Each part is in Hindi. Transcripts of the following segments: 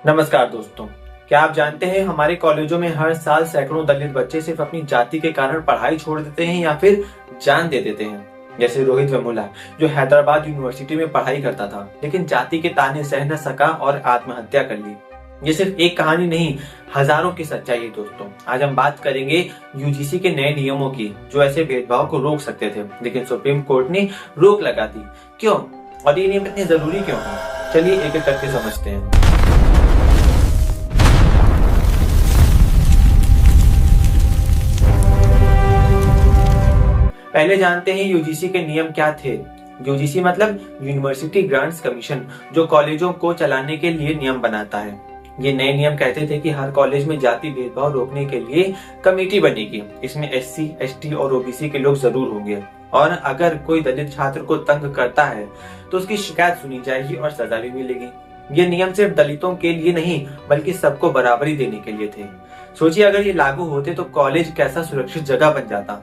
नमस्कार दोस्तों, क्या आप जानते हैं हमारे कॉलेजों में हर साल सैकड़ों दलित बच्चे सिर्फ अपनी जाति के कारण पढ़ाई छोड़ देते हैं या फिर जान दे देते हैं। जैसे रोहित वेमुला, जो हैदराबाद यूनिवर्सिटी में पढ़ाई करता था लेकिन जाति के ताने सह न सका और आत्महत्या कर ली। ये सिर्फ एक कहानी नहीं, हजारों की सच्चाई है दोस्तों। आज हम बात करेंगे यूजीसी के नए नियमों की जो ऐसे भेदभाव को रोक सकते थे, लेकिन सुप्रीम कोर्ट ने रोक लगा दी। क्यों और ये नियम इतने जरूरी क्यों है? चलिए एक एक करके समझते हैं। पहले जानते हैं यूजीसी के नियम क्या थे। यूजीसी मतलब यूनिवर्सिटी ग्रांट्स कमीशन, जो कॉलेजों को चलाने के लिए नियम बनाता है। ये नए नियम कहते थे कि हर कॉलेज में जाति भेदभाव रोकने के लिए कमेटी बनेगी। इसमें एससी, एसटी और ओबीसी के लोग जरूर होंगे और अगर कोई दलित छात्र को तंग करता है तो उसकी शिकायत सुनी जाएगी और सजा भी मिलेगी। ये नियम सिर्फ दलितों के लिए नहीं बल्कि सबको बराबरी देने के लिए थे। सोचिए अगर ये लागू होते तो कॉलेज कैसा सुरक्षित जगह बन जाता।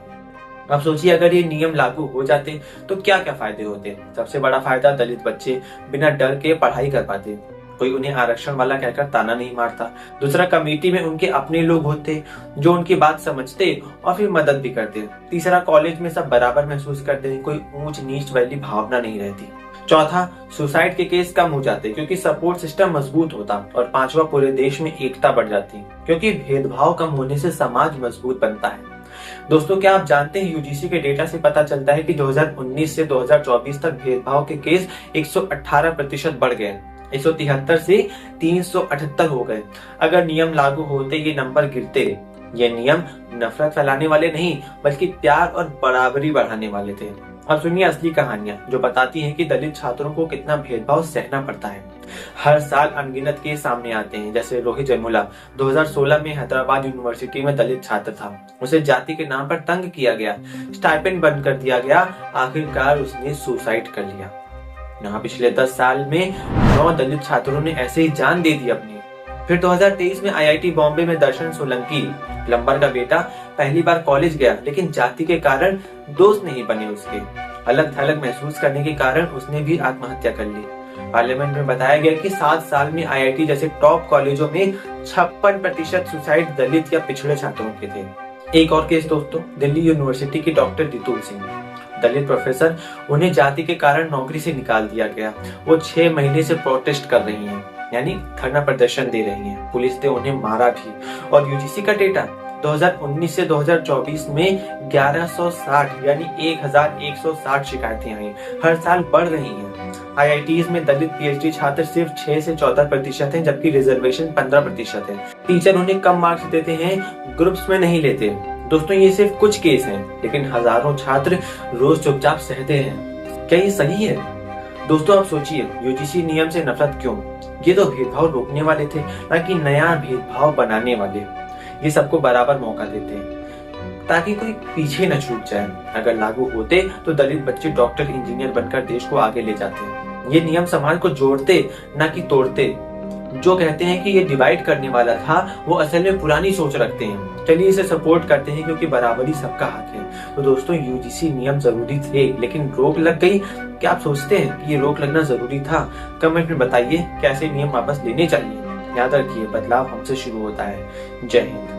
अब सोचिए अगर ये नियम लागू हो जाते तो क्या क्या फायदे होते। सबसे बड़ा फायदा, दलित बच्चे बिना डर के पढ़ाई कर पाते, कोई उन्हें आरक्षण वाला कहकर ताना नहीं मारता। दूसरा, कमेटी में उनके अपने लोग होते जो उनकी बात समझते और फिर मदद भी करते। तीसरा, कॉलेज में सब बराबर महसूस करते, कोई ऊंच नीच वाली भावना नहीं रहती। चौथा, सुसाइड के केस कम हो जाते क्योंकि सपोर्ट सिस्टम मजबूत होता। और पांचवा, पूरे देश में एकता बढ़ जाती क्योंकि भेदभाव कम होने से समाज मजबूत बनता है। दोस्तों, क्या आप जानते हैं यूजीसी के डेटा से पता चलता है कि 2019 से 2024 तक भेदभाव के केस 118% बढ़ गए, 173 से 378 हो गए। अगर नियम लागू होते ये नंबर गिरते। ये नियम नफरत फैलाने वाले नहीं बल्कि प्यार और बराबरी बढ़ाने वाले थे। अब सुनिए असली कहानियां जो बताती हैं कि दलित छात्रों को कितना भेदभाव सहना पड़ता है। हर साल अनगिनत केस सामने आते हैं। जैसे रोहित वेमुला 2016 में हैदराबाद यूनिवर्सिटी में दलित छात्र था, उसे जाति के नाम पर तंग किया गया, स्टाइपेंड बंद कर दिया गया, आखिरकार उसने सुसाइड कर लिया। यहाँ पिछले 10 साल में 9 दलित छात्रों ने ऐसे ही जान दे दी अपनी। फिर 2023 में आईआईटी बॉम्बे में दर्शन सोलंकी, प्लम्बर का बेटा, पहली बार कॉलेज गया लेकिन जाति के कारण दोस्त नहीं बने उसके। अलग थलग महसूस करने के कारण उसने भी आत्महत्या कर ली। पार्लियामेंट में बताया गया कि 7 साल में आईआईटी जैसे टॉप कॉलेजों में 56% सुसाइड दलित या पिछड़े छात्रों के थे। एक और केस दोस्तों, दिल्ली यूनिवर्सिटी की डॉक्टर दितुल सिंह, दलित प्रोफेसर, उन्हें जाति के कारण नौकरी से निकाल दिया गया। वो 6 महीने से प्रोटेस्ट कर रही हैं, यानी धरना प्रदर्शन दे रही हैं। पुलिस ने उन्हें मारा भी। और यूजीसी का डेटा 2019 से 2024 में 1160 यानी 1160 शिकायतें आई, हर साल बढ़ रही हैं। आईआईटीज में दलित पीएचडी छात्र सिर्फ 6 से 14% हैं, जबकि रिजर्वेशन 15% है। टीचर उन्हें कम मार्क्स देते हैं, ग्रुप्स में नहीं लेते। दोस्तों, ये सिर्फ कुछ केस हैं, लेकिन हजारों छात्र रोज चुपचाप सहते हैं। क्या ये सही है? दोस्तों, आप सोचिए, यूजीसी नियम से नफरत क्यों? ये तो भेदभाव रोकने वाले थे, ना कि नया भेदभाव बनाने वाले। ये सबको बराबर मौका देते हैं ताकि कोई पीछे न छूट जाए। अगर लागू होते तो दलित बच्चे डॉक्टर, इंजीनियर बनकर देश को आगे ले जाते। ये नियम समाज को जोड़ते, ना कि तोड़ते। जो कहते हैं कि ये डिवाइड करने वाला था, वो असल में पुरानी सोच रखते हैं। चलिए इसे सपोर्ट करते हैं क्योंकि बराबरी सबका हक है। तो दोस्तों, यूजीसी नियम जरूरी थे लेकिन रोक लग गई। क्या आप सोचते हैं कि ये रोक लगना जरूरी था? कमेंट में बताइए, कैसे नियम वापस लेने चाहिए। याद रखिए, बदलाव हमसे शुरू होता है। जय हिंद।